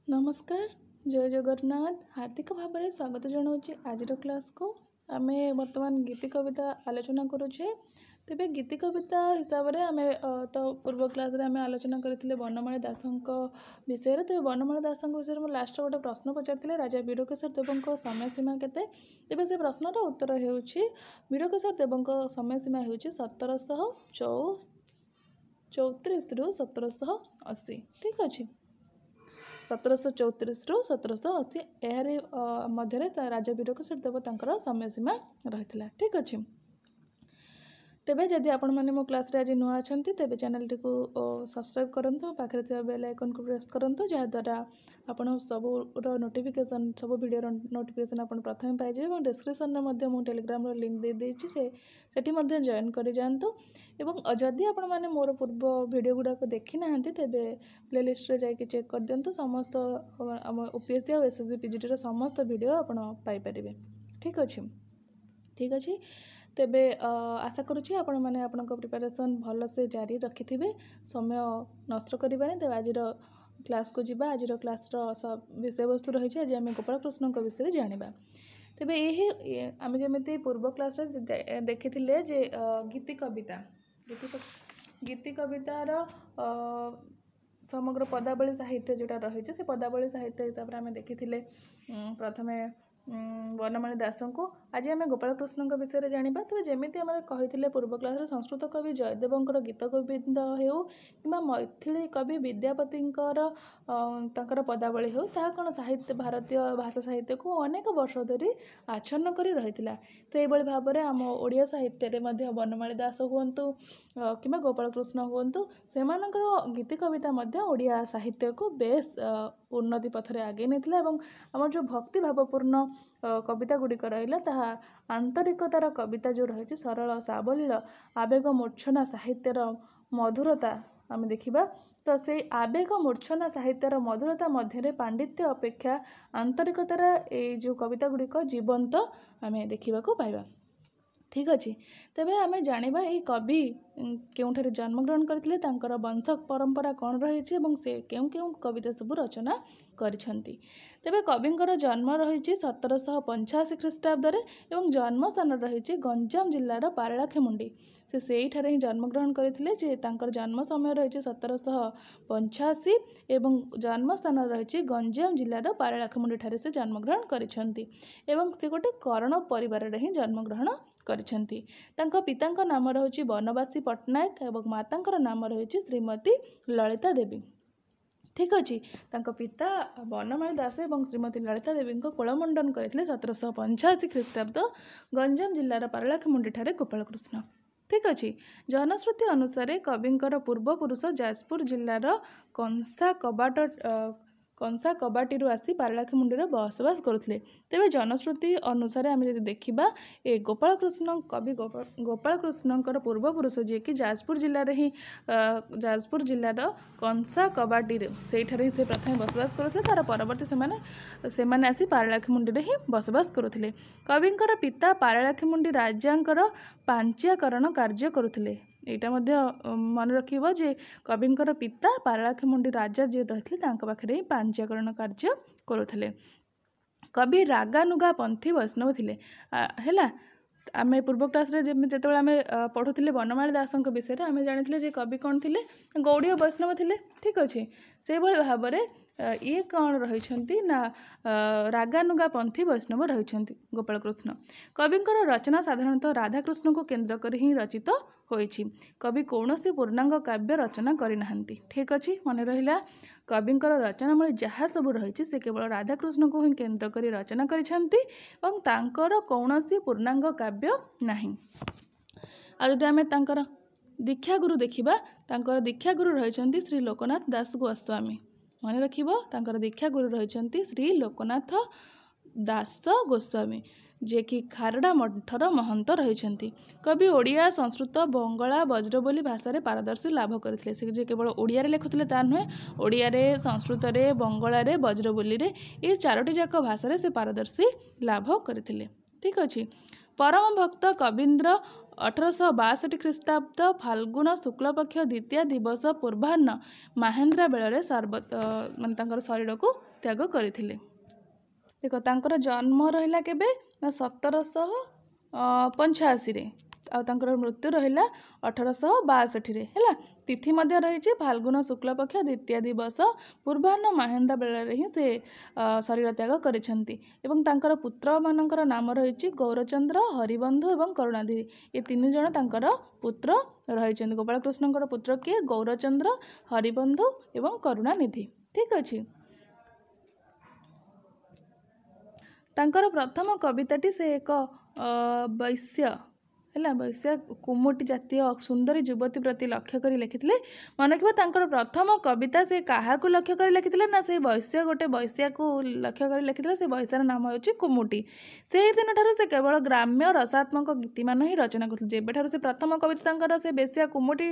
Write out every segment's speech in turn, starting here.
नमस्कार जय जगन्नाथ हार्दिक भाव में स्वागत जनाऊँगी आज क्लास को आम बर्तमान गीति कविता आलोचना करुचे। तेबे गीति कविता हिसाब से आम तो पूर्व क्लास रे आम आलोचना करते बनमाली दास विषय। तेज बनमाली दास विषय में लास्ट गोटे प्रश्न पचारि राजा वीरकेशर देव समय सीमा केते। तेबे से प्रश्नर उत्तर होउछि वीरकेशर देव समय सीमा होउछि 1734 रु 1780। ठीक अच्छे 1734 रु 1780 यार मध्य राजा वीरकेशर देव तांकर समय सीमा रही। ठीक अच्छे तेबे जदि आपण मैंने मो क्लास रे आज नुआ अच्छी तेबे चैनल टी को सब्सक्राइब करूँ पाखे थी बेल आइकन को प्रेस करूँ जहाँद्वारा आपण सबूर नोटिफिकेशन सब वीडियो नोटिफिकेशन आप प्रथम पाइबे और डिस्क्रिप्शन में टेलीग्राम लिंक दे देछि सेठी मध्य जॉइन कर जातु। एवं जदि आपण मैंने मोर पूर्व वीडियो गुड़ाक देखी ना तेबे प्लेलिस्ट रे जाके चेक कर दिंतु समस्त ओपीएससी और एसएसबी पीजीटी समस्त वीडियो आपण पाई परिबे। ठीक अच्छे तेबे आशा करुँची आपण मैंने आपण प्रिपरेशन भल से जारी रखि समय नष्ट करें। तेज आज क्लास को जीवा आज क्लास विषय वस्तु रही आज आम गोपाल कृष्ण विषय जाना। तेबे यही आम जमी पूर्व क्लास देखी जे गीति कवितार समग्र पदावली साहित्य जोटा रही से पदावली साहित्य हिसाब से आम देखी प्रथमे बनमाली दास को आज आम गोपाल कृष्ण विषय में जाना। तेज जमी आम कही पूर्व क्लास संस्कृत कवि जयदेव गीत गोविंद हो कि मैथिली कवि विद्यापति पदावली हो ता कौन साहित्य भारतीय भाषा साहित्य को अनेक वर्ष धरी आच्छन्न कर रही से भाव में आम ओडिया साहित्य में बनमाली दास हूँ कि गोपाल कृष्ण हूँ से गीति कविता ओडिया साहित्य को बेस उन्नति पथरे आगे नहीं आम जो भक्ति भावपूर्ण कविता गुड़िक रहा आंतरिकतार कविता जो रही सरल सावलील आवेग मूर्छना साहित्यर मधुरता आम देखा तो से आवेग मूर्छना साहित्यर मधुरता मध्य पांडित्य अपेक्षा आंतरिकतार ये जो कविता गुड़िक जीवंत आम देखा पाइबा। ठीक अच्छे तेबे आम जाना ये कवि केउठारे जन्मग्रहण करते वंश परंपरा कौन रही से क्यों कविता सब रचना करिसेंती। तेबे कविंकर जन्म रही 1785 ख्रीष्टाब्द एवं जन्म स्थान रही गंजाम जिलार पारलाखेमुंडी से ही जन्मग्रहण करते जन्म समय रही 1785 एवं जन्म स्थान रही गंजाम जिलार पारलाखेमुंडी ठारे से जन्मग्रहण करिसेंती एवं से गोटे कर्ण परिवार रे ही जन्मग्रहण करिसेंती। तांका पितांका नाम रही बनवासी पट्टनायक एवं मातांकर नाम रही श्रीमती ललिता देवी। ठीक अच्छे तांका पिता बनमाली दास एवं श्रीमती ललिता देवी कोलमंडन करते 1785 ख्रीष्टाब्द गंजाम जिलार पारलाखेमुंडी ठारे गोपाल कृष्ण। ठीक अच्छे जनश्रुति अनुसार कविंकर पूर्वपुरुष जाजपुर जिलार कंसा कबाटी आसी पारलाखेमुंडी बसवास करुले। तेबे जनश्रुति अनुसार आम जब देखा ये गोपाल कृष्ण कवि गोपाल कृष्णकर पूर्वपुरुष जी कि जाजपुर जिले ही जाजपुर जिलार कंसा कबाटी से प्रथम बसवास करुले तार परवर्ती से आसी पारलाखेमुंडी ही बसवास करुले। कविंकर पिता पारलाखेमुंडी राजांकर पांच्याकरण कार्य करुले। यहाँ मन रखिबो जे कविंकर पिता पारलाखेमुंडी राजा जी रही पाखे पांच्याकरण कार्य करुले। कवि रागानुगा पंथी वैष्णव थिले हैला। आम पूर्व क्लास रे जिते आम पढ़ुले बनमाली दास विषय आम जानी जे कवि कौन थे गौड़ीय वैष्णव थिले। ठीक अच्छे से भाव में ये कौन रही ना रागानुगा पंथी वैष्णव रही गोपाल कृष्ण। कविंकर रचना साधारणतः राधाकृष्ण को केन्द्र कर ही रचित होइछि। कवि कौन पूर्णांग काव्य रचना करना। ठीक अच्छे मन रहा कविंकर रचनावली जहाँ सब रही से केवल राधाकृष्ण को ही केन्द्र कर रचना करिसेंती कौन पूर्णांग काव्य नहीं। आज आम तांकर दीक्षा गुरु देखिबा दीक्षा गुरु रही श्री लोकनाथ दास गोस्वामी। मन रखिबो दीक्षा गुरु रही श्री लोकनाथ दास गोस्वामी जे कि खारड़ा मठर महंत रही। कवि ओडिया संस्कृत बंगला ब्रजबोली भाषा रे पारदर्शी लाभ करथिले। से जे केवल ओडिया रे लिखुथिले ता नुहे ओडिया रे संस्कृत रे बंगला रे ब्रजबोली रे ये चारोटी जाक भाषा रे से पारदर्शी लाभ करथिले। ठीक अछि परम भक्त कवींद्र 1862 ଖ୍ରୀଷ୍ଟାବ୍ଦ ଫାଲ୍ଗୁନ ଶୁକ୍ଲପକ୍ଷ ଦ୍ୱିତୀୟ ଦିବସ ପୂର୍ବାହ୍ନ ମାହେନ୍ଦ୍ରା ବେଳରେ ମାନେ ତାଙ୍କର ଶରୀରକୁ ତ୍ୟାଗ କରିଥିଲେ। ଦେଖ ତାଙ୍କର ଜନ୍ମ ରହିଲା କେବେ ନା 1785ରେ ଆଉ ତାଙ୍କର ମୃତ୍ୟୁ ରହିଲା 1862ରେ ହେଲା। ତିଥି ମଧ୍ୟ ରହିଛି ଫାଲ୍ଗୁନ ଶୁକ୍ଲପକ୍ଷ ଦ୍ୱିତୀୟ ଦିବସ ପୂର୍ବାହ୍ନ ମାହେନ୍ଦ୍ରା ବେଳରେ ହିଁ ସେ ଶରୀର ତ୍ୟାଗ କରିଛନ୍ତି। ଏବଂ ତାଙ୍କର ପୁତ୍ରମାନଙ୍କର ନାମ ରହିଛି ଗୌରଚନ୍ଦ୍ର, ହରିବନ୍ଧୁ ଏବଂ କରୁଣାନିଧି। ଏ 3 ଜଣ ତାଙ୍କର ପୁତ୍ର ରହିଛନ୍ତି। ଗୋପାଳକୃଷ୍ଣଙ୍କର ପୁତ୍ର କିଏ? ଗୌରଚନ୍ଦ୍ର, ହରିବନ୍ଧୁ ଏବଂ କରୁଣାନିଧି। ଠିକ୍ ଅଛି। ତାଙ୍କର ପ୍ରଥମ କବିତାଟି ସେ ଏକ ବୈଶ୍ୟ ହେଲା ବୈଶ୍ୟ କୁମୁଟି ଜାତୀୟ ସୁନ୍ଦରୀ ଯୁବତୀ ପ୍ରତି ଲକ୍ଷ୍ୟ କରି ଲେଖିଥିଲେ। ମନେ ରଖିବା ତାଙ୍କର ପ୍ରଥମ କବିତା ସେ କାହାକୁ ଲକ୍ଷ୍ୟ କରି ଲେଖିଥିଲେ ନା ସେ ଗୋଟେ ବୈଶ୍ୟାକୁ ଲକ୍ଷ୍ୟ କରି ଲେଖିଥିଲେ। ସେ ବୈଶ୍ୟାର ନାମ ହେଉଛି କୁମୁଟି। ସେହି ଦିନଠାରୁ ସେ କେବଳ ଗ୍ରାମ୍ୟ ରସାତ୍ମକ ଗୀତିମାନ ହିଁ ରଚନା କରୁଥିଲେ। ଯେବେଠାରୁ ସେ ପ୍ରଥମ କବିତା ତାଙ୍କର ସେ ବେଶ୍ୟା କୁମୁଟି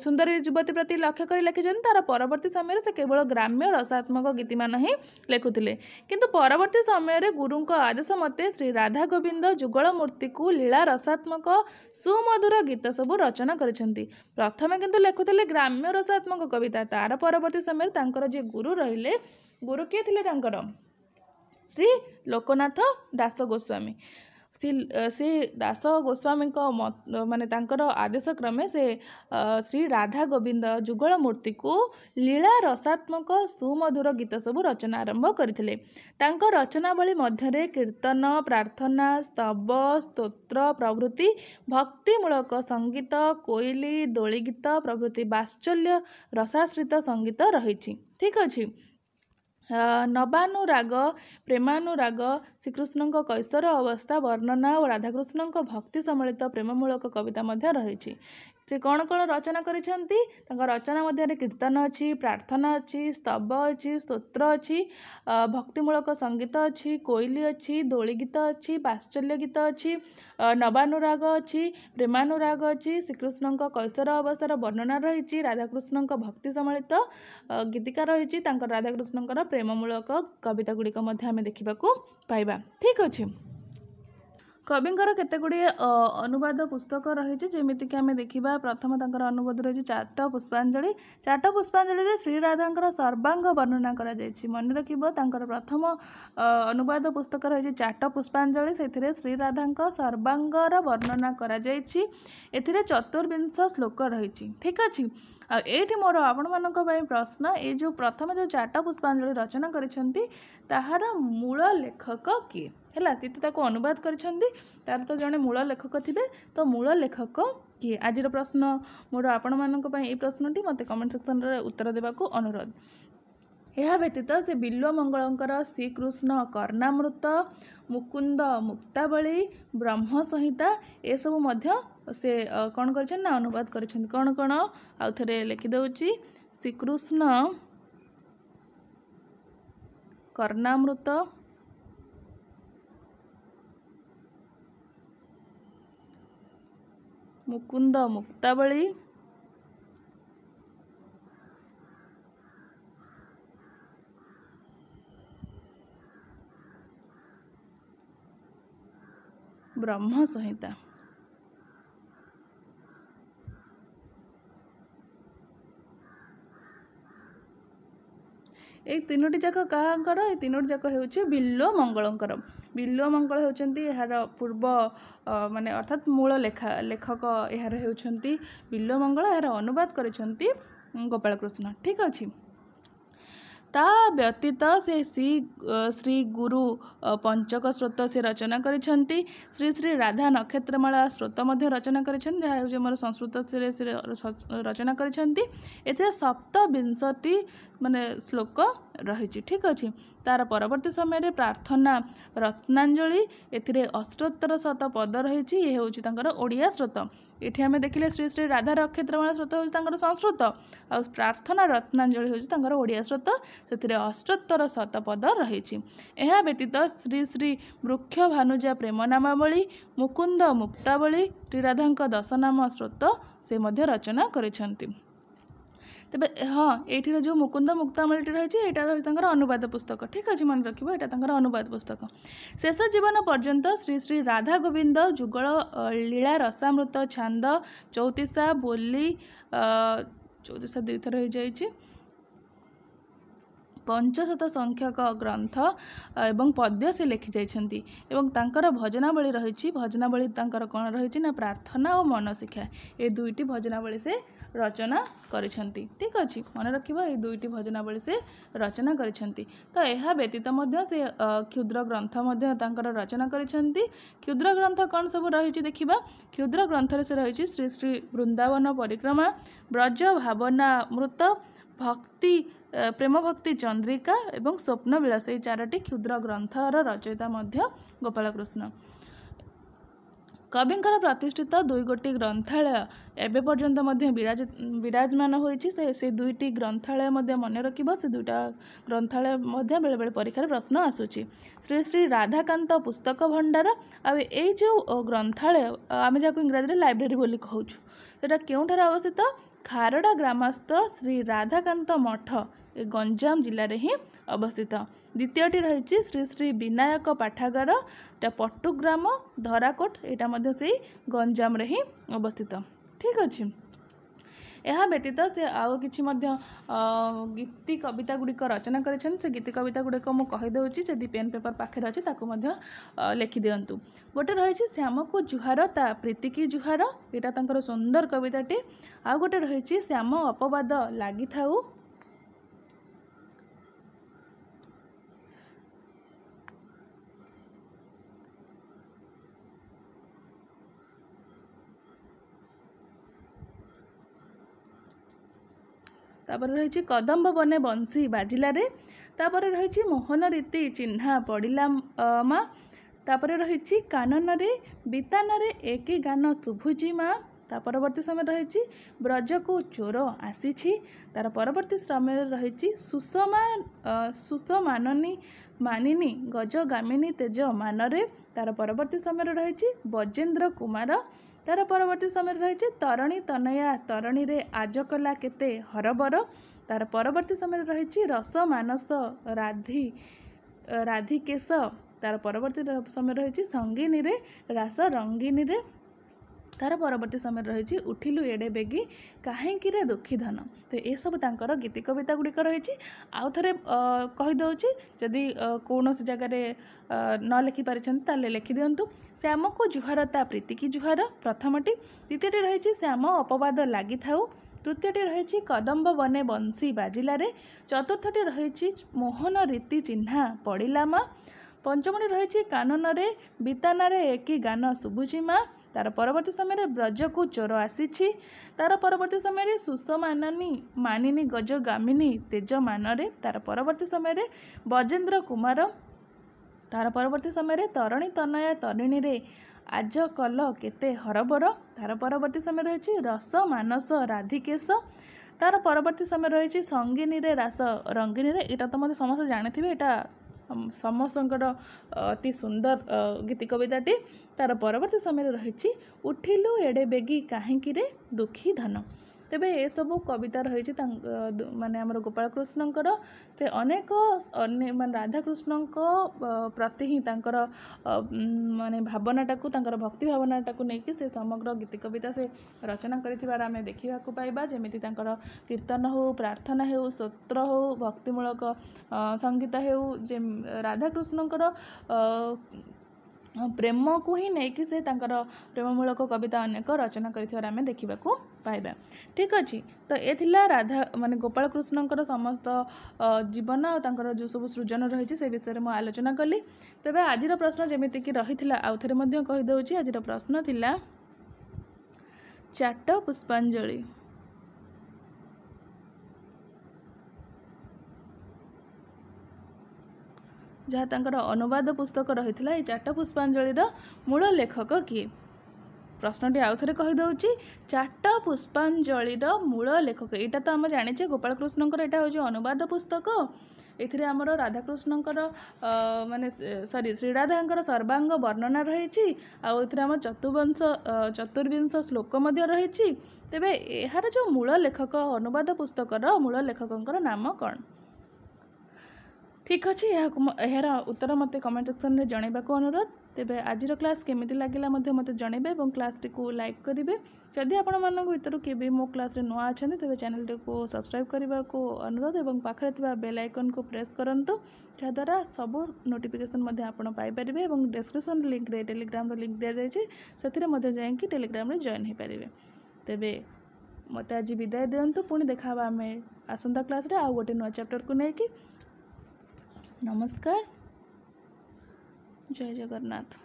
ସୁନ୍ଦରୀ ଯୁବତୀ ପ୍ରତି ଲକ୍ଷ୍ୟ କରି ଲେଖିଛନ୍ତି, ତାର ପରବର୍ତ୍ତୀ ସମୟରେ ସେ କେବଳ ଗ୍ରାମ୍ୟ ରସାତ୍ମକ ଗୀତିମାନ ହିଁ ଲେଖୁଥିଲେ। କିନ୍ତୁ ପରବର୍ତ୍ତୀ ସମୟରେ ଗୁରୁଙ୍କ ଆଦେଶ ମତେ ଶ୍ରୀ ରାଧା ଗୋବିନ୍ଦ ଯୁଗଳ ମୂର୍ତ୍ତିକୁ ଲୀଳା ରସାତ୍ମକ ସୁମଧୁର ଗୀତ ସବୁ ରଚନା କରିଛନ୍ତି। ପ୍ରଥମେ କିନ୍ତୁ ଲେଖୁଥିଲେ ଗ୍ରାମ୍ୟ ରସାତ୍ମକ କବିତା। ତାର ପରବର୍ତ୍ତୀ ସମୟରେ ତାଙ୍କର ଯିଏ ଗୁରୁ ରହିଲେ, ଗୁରୁ କିଏ ଥିଲେ ତାଙ୍କର? ଶ୍ରୀ ଲୋକନାଥ ଦାସ ଗୋସ୍ୱାମୀ। ସେ ଦାସ ଗୋସ୍ୱାମୀଙ୍କ ମାନେ ତାଙ୍କର ଆଦେଶ କ୍ରମେ ସେ ଶ୍ରୀ ରାଧା ଗୋବିନ୍ଦ ଯୁଗଳ ମୂର୍ତ୍ତିକୁ ଲୀଳା ରସାତ୍ମକ ସୁମଧୁର ଗୀତ ସବୁ ରଚନା ଆରମ୍ଭ କରିଥିଲେ। ତାଙ୍କ ରଚନାବଳୀ ମଧ୍ୟରେ କୀର୍ତ୍ତନ, ପ୍ରାର୍ଥନା, ସ୍ତବ, ସ୍ତୋତ୍ର ପ୍ରଭୃତି, ଭକ୍ତିମୂଳକ ସଙ୍ଗୀତ, କୋଇଲି, ଦୋଳି ଗୀତ ପ୍ରଭୃତି ବାତ୍ସଲ୍ୟ ରସାଶ୍ରିତ ସଙ୍ଗୀତ ରହିଛି। ଠିକ୍ ଅଛି। ନବାନୁରାଗ, ପ୍ରେମାନୁରାଗ, ଶ୍ରୀକୃଷ୍ଣଙ୍କ କୈଶୋର ଅବସ୍ଥା ବର୍ଣ୍ଣନା ଓ ରାଧାକୃଷ୍ଣଙ୍କ ଭକ୍ତି ସମ୍ବଳିତ ପ୍ରେମମୂଳକ କବିତା ମଧ୍ୟ ରହିଛି। ସେ କ'ଣ କ'ଣ ରଚନା କରିଛନ୍ତି? ତାଙ୍କ ରଚନା ମଧ୍ୟରେ କୀର୍ତ୍ତନ ଅଛି, ପ୍ରାର୍ଥନା ଅଛି, ସ୍ତବ ଅଛି, ସ୍ତୋତ୍ର ଅଛି, ଭକ୍ତିମୂଳକ ସଙ୍ଗୀତ ଅଛି, କୋଇଲି ଅଛି, ଦୋଳି ଗୀତ ଅଛି, ବାତ୍ସଲ୍ୟ ଗୀତ ଅଛି, ନବାନୁରାଗ ଅଛି, ପ୍ରେମାନୁରାଗ ଅଛି, ଶ୍ରୀକୃଷ୍ଣଙ୍କ କୈଶୋର ଅବସ୍ଥାର ବର୍ଣ୍ଣନା ରହିଛି, ରାଧାକୃଷ୍ଣଙ୍କ ଭକ୍ତି ସମ୍ବଳିତ ଗୀତିକା ରହିଛି। ତାଙ୍କର ରାଧାକୃଷ୍ଣଙ୍କର ପ୍ରେମମୂଳକ କବିତା ଗୁଡ଼ିକ ମଧ୍ୟ ଆମେ ଦେଖିବାକୁ ପାଇବା। ଠିକ୍ ଅଛି। କବିଙ୍କର କେତେଗୁଡ଼ିଏ ଅନୁବାଦ ପୁସ୍ତକ ରହିଛି, ଯେମିତିକି ଆମେ ଦେଖିବା। ପ୍ରଥମ ତାଙ୍କର ଅନୁବାଦ ରହିଛି ଚାଟ ପୁଷ୍ପାଞ୍ଜଳି। ଚାଟ ପୁଷ୍ପାଞ୍ଜଳିରେ ଶ୍ରୀରାଧାଙ୍କର ସର୍ବାଙ୍ଗ ବର୍ଣ୍ଣନା କରାଯାଇଛି। ମନେ ରଖିବ ତାଙ୍କର ପ୍ରଥମ ଅନୁବାଦ ପୁସ୍ତକ ରହିଛି ଚାଟ ପୁଷ୍ପାଞ୍ଜଳି। ସେଥିରେ ଶ୍ରୀରାଧାଙ୍କ ସର୍ବାଙ୍ଗର ବର୍ଣ୍ଣନା କରାଯାଇଛି। ଏଥିରେ 24 ଶ୍ଲୋକ ରହିଛି। ଠିକ୍ ଅଛି। ଆଉ ଏଇଠି ମୋର ଆପଣମାନଙ୍କ ପାଇଁ ପ୍ରଶ୍ନ, ଏଇ ଯେଉଁ ପ୍ରଥମେ ଯେଉଁ ଚାଟ ପୁଷ୍ପାଞ୍ଜଳି ରଚନା କରିଛନ୍ତି ତାହାର ମୂଳ ଲେଖକ କିଏ? ହେଲା, ତିଥି ତାକୁ ଅନୁବାଦ କରିଛନ୍ତି, ତାର ତ ଜଣେ ମୂଳ ଲେଖକ ଥିବେ। ତ ମୂଳ ଲେଖକ କିଏ? ଆଜିର ପ୍ରଶ୍ନ ମୋର ଆପଣମାନଙ୍କ ପାଇଁ ଏଇ ପ୍ରଶ୍ନଟି ମୋତେ କମେଣ୍ଟ ସେକ୍ସନରେ ଉତ୍ତର ଦେବାକୁ ଅନୁରୋଧ। ଏହା ବ୍ୟତୀତ ସେ ବିଲ୍ୱମଙ୍ଗଳଙ୍କର ଶ୍ରୀକୃଷ୍ଣ କର୍ଣ୍ଣାମୃତ, ମୁକୁନ୍ଦ ମୁକ୍ତାବଳୀ, ବ୍ରହ୍ମ ସଂହିତା ଏସବୁ ମଧ୍ୟ ସେ କ'ଣ କରିଛନ୍ତି ନା ଅନୁବାଦ କରିଛନ୍ତି। କ'ଣ କ'ଣ ଆଉ ଥରେ ଲେଖିଦେଉଛି। ଶ୍ରୀକୃଷ୍ଣ କର୍ଣ୍ଣାମୃତ, ମୁକୁନ୍ଦ ମୁକ୍ତାବଳୀ, ବ୍ରହ୍ମ ସଂହିତା। এই ତିନୋଟି ଯାକ କାହାଙ୍କର? ଏ ତିନୋଟି ଯାକ ହେଉଛି ବିଲ୍ୱମଙ୍ଗଳଙ୍କର। ବିଲ୍ୱମଙ୍ଗଳ ହେଉଛନ୍ତି ଏହାର ପୂର୍ବ ମାନେ ଅର୍ଥାତ୍ ମୂଳ ଲେଖକ ଏହାର ହେଉଛନ୍ତି ବିଲ୍ୱମଙ୍ଗଳ। ଏହାର ଅନୁବାଦ କରିଛନ୍ତି ଗୋପାଳକୃଷ୍ଣ। ଠିକ୍ ଅଛି। ତା ବ୍ୟତୀତ ସେ ଶ୍ରୀ ଗୁରୁ ପଞ୍ଚକ ସ୍ରୋତ ସେ ରଚନା କରିଛନ୍ତି। ଶ୍ରୀ ଶ୍ରୀ ରାଧା ନକ୍ଷତ୍ରମାଳା ସ୍ରୋତ ମଧ୍ୟ ରଚନା କରିଛନ୍ତି, ଯାହା ହେଉଛି ଆମର ସଂସ୍କୃତରେ ସେ ରଚନା କରିଛନ୍ତି। ଏଥିରେ 27 ମାନେ ଶ୍ଲୋକ ରହିଛି। ଠିକ୍ ଅଛି। ତାର ପରବର୍ତ୍ତୀ ସମୟରେ ପ୍ରାର୍ଥନା ରତ୍ନାଞ୍ଜଳି, ଏଥିରେ 78 ପଦ ରହିଛି। ଇଏ ହେଉଛି ତାଙ୍କର ଓଡ଼ିଆ ସ୍ରୋତ। ଏଠି ଆମେ ଦେଖିଲେ ଶ୍ରୀ ଶ୍ରୀ ରାଧା ନକ୍ଷତ୍ରମାଳା ସ୍ରୋତ ହେଉଛି ତାଙ୍କର ସଂସ୍କୃତ, ଆଉ ପ୍ରାର୍ଥନା ରତ୍ନାଞ୍ଜଳି ହେଉଛି ତାଙ୍କର ଓଡ଼ିଆ ସ୍ରୋତ। ସେଥିରେ 78 ପଦ ରହିଛି। ଏହା ବ୍ୟତୀତ ଶ୍ରୀ ଶ୍ରୀ ବୃକ୍ଷ ଭାନୁଜା ପ୍ରେମ ନାମାବଳୀ, ମୁକୁନ୍ଦ ମୁକ୍ତାବଳୀ, ଶ୍ରୀରାଧାଙ୍କ ଦଶନାମ ସ୍ରୋତ ସେ ମଧ୍ୟ ରଚନା କରିଛନ୍ତି। तेबे हाँ ये जो मुकुंद मुक्तामलटी रही है यहाँ अनुवाद पुस्तक ठीक अच्छे मन रखिए यहाँ अनुवाद पुस्तक। शेष जीवन पर्यंत श्री श्री राधा गोविंद जुगल लीला रसामृत छांद चौतीसा बोली चौतीसा दुई थर हो जाइए 500 संख्यक ग्रंथ एवं पद्य से लिखि जाइछन्ति एवं तांकर भजनावली रही भजनावली तांकर कौन रही ना प्रार्थना और मन शिक्षा ये दुईटी भजनावली से रचना करिछन्ति ठीक अच्छे मन रखिबा ये दुईटी भजनावली से रचना करिछन्ति। तो यह व्यतीत मध्य से क्षुद्र ग्रंथ मध्य तांकर रचना करिछन्ति। क्षुद्र ग्रंथ कौन सब रही देखिबा क्षुद्र ग्रंथ से रही श्री श्री वृंदावन परिक्रमा ब्रज भावना मृत भक्ति प्रेम भक्ति चंद्रिका एवं स्वप्न विलास ये 4टी क्षुद्र ग्रंथर रचयिता मध्य गोपाल कृष्ण। कविंकर प्रतिष्ठित 2 गोटी ग्रंथालय एबे पर्यंत मध्य विराजमान होइछि से 2टी ग्रंथालय मध्य मन रखिबो से 2टा ग्रंथालय मध्य बेले बेले परीक्षा प्रश्न आसुछि। श्री श्री राधाकांत पुस्तक भंडार आ ए जो ग्रंथालय आमे जाको इंग्रजी लाइब्रेरी बोली कहूछु सेटा केउठार अवस्थित खारड़ा ग्रामस्थ श्री राधाकांत मठ गंजाम जिले ही अवस्थित। द्वितीयटी रही श्री श्री विनायक पाठागार पट्टुग्राम धराकोट यहाँ से गंजाम रे ही अवस्थित ठीक अच्छे। यह व्यतीत से आउ कि गीति कविता गुड़िक रचना कर गीति कविता गुड़िक मुझे कहीदे से पेन पेपर पाखे अच्छे लिखि दिंतु। गोटे रही श्याम को जुहार ता प्रीति की जुहार यहाँ सुंदर कविताटी आउ गोटे रही श्याम अपवाद लगी थाऊ तापर रही कदम्ब बने बंशी बाजिला रे तापर रही मोहन रीति चिन्हा पड़िला माँ तापर रही कानन रे बीतान रे एक गान शुभुजी माँ ता परवर्ती समय रही ब्रज को चोर आसी तार परवर्ती समय रही सुषमाननी मानिनी गज गामिनी तेज मानरे तार परवर्ती समय रही बजेन्द्र कुमार तार परवर्ती समय रही तरणी तनया तरणी रे आज कला केते हरबर तार परवर्ती समय रही रस मानस राधिकेश तार परवर्ती समय रही संगीनी रे रास रंगीनी रे तार परवर्ती समय रही उठिलु एडे बेगी काहेकि रे दुखी धन। तो ये सब तांकर गीति कविता गुड़िक रही आउ थे कहीदे जदि कौन जगार न लिखि पारे लिखि दिंतु। श्याम को जुहार ता प्रीति की जुहार प्रथमटी द्वितीयटी रही श्याम अपवाद लगी थाऊ तृतीयटी रही कदम्ब बने बंशी बाजिला रे चतुर्थटी रही मोहन रीति चिन्हा पड़िला माँ पंचमटी रही कानन रे बीतान रे एक गान शुभुची माँ तार परवर्ती समय ब्रज को चोर आसी तार परवर्ती समय सुषमाननी मानिनी गज गामिनी तेज मानरे तार परवर्ती समय बजेन्द्र कुमार तार परवर्ती समय तरणी तनया तरिणी रे आज कल केते हरबर तार परवर्ती समय रही रस मानस राधिकेश तार परवर्ती समय रही संगीनी रे रास रंगीनी रे एटा तो मत समस्त जानी एटा समस्त अति सुंदर गीति कविताटी तार परवर्ती समय रही उठिलु एडे बेगी काहेकि रे दुखी धन। तेबे ये सब कविता रही माने आमर गोपाल कृष्णंकर से अनेक माने राधाकृष्ण प्रति ही तांकर माने भावनाटाकू तांकर भक्ति भावनाटाकू नहीं से समग्र गीति कविता से रचना करिथिबार आमे देखिबा को पाइबा जेमिति तांकर कीर्तन हो प्रार्थना हो स्तोत्र हो भक्तिमूलक संगीत हो जे राधाकृष्णंकर प्रेम को ही नहीं कि से तांकर प्रेममूलक कविता अनेक रचना करिथिबार आमे देखिबा को पाइबा ठीक अच्छे। तो ये थिला राधा माने गोपाल कृष्णंकर समस्त जीवन और तांकर जो सब सृजन रही से विषय में आलोचना कली। तेबे आजिर प्रश्न जेमिति कि रही आउ थे मध्य कहि दउछि आजिर प्रश्न थिला चाट पुष्पांजलि जहाँ तांकर अनुवाद पुस्तक रही है चाट पुष्पांजलिर मूल लेखक किए प्रश्नटी आउ थे कहीदे चाट पुष्पांजलिर मूल लेखक यहाँ तो आम जाने गोपाल कृष्णंकर यहाँ हूँ अनुवाद पुस्तक एथिरे आमर राधाकृष्णंकर माने सॉरी श्रीराधांकर सर्वांग वर्णना रही आम चतुर्विंश श्लोक रही। तेबे यार जो मूल लेखक अनुवाद पुस्तकर मूल लेखकर नाम कौन? ठीक अच्छे यार उत्तर मत कमेंट सेक्शन में जनवाक अनुरोध। तेबे आज क्लास केमिति लागिला मत जनइबे और क्लास टी को लाइक करेंगे। जदि आपण मानक भितर के भी मो क्लास रे नुआ अच्छा तेज चैनल टी को सब्सक्राइब करने को अनुरोध और पाखे बेल आइकन को प्रेस करूँ जहाद्वारा सब नोटिफिकेशन आपण पाइपर और डिस्क्रिप्शन लिंक रे टेलीग्राम लिंक दि जाए जाकि टेलीग्राम रे जॉइन हो पारे। तेबे मत आज विदाय दिंतु पुणी देखा आम आसंता क्लास रे आउ गोटे नुआ चैप्टर को लेकिन। नमस्कार, जय जगन्नाथ।